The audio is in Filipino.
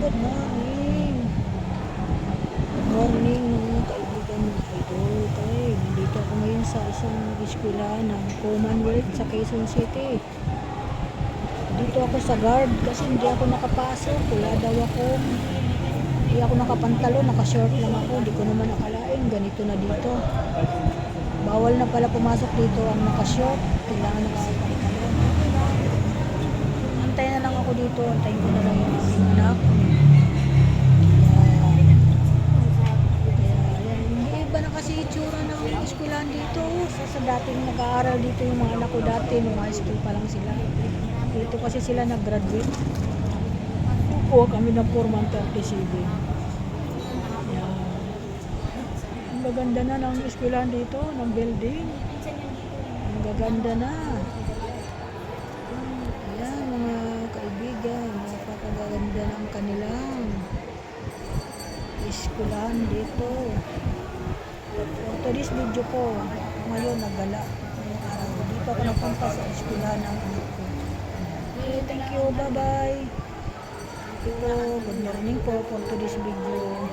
Good morning. Good morning mga kaibigan, mga idol. Okay, nandito ako ngayon sa isang eskwela ng Commonwealth sa Quezon City. Dito ako sa guard kasi hindi ako nakapasok. Wala daw ako. Hindi ako nakapantalo, nakashort lang ako. Hindi ko naman akalain. Ganito na dito. Bawal na pala pumasok dito ang nakashort. Kailangan nakapantalo. Antay na lang ako dito. Antayin ko na lang yung aking anak. Kasi itsura ng eskwelahan dito sa dating nag-aaral dito yung mga anak ko dati nung high school pa lang sila dito kasi sila nag-graduate. Kukuha kami ng 437. Yan. Ang gaganda na ng eskwelahan dito, ng building. Ang gaganda na. Ayan mga kaibigan, napakaganda ng kanilang eskwelahan dito. For today's video ko, ngayon nagala. Dito ako napunta sa eskwelahan ng anak ko. Okay, thank you, bye-bye. Good morning po for today's video.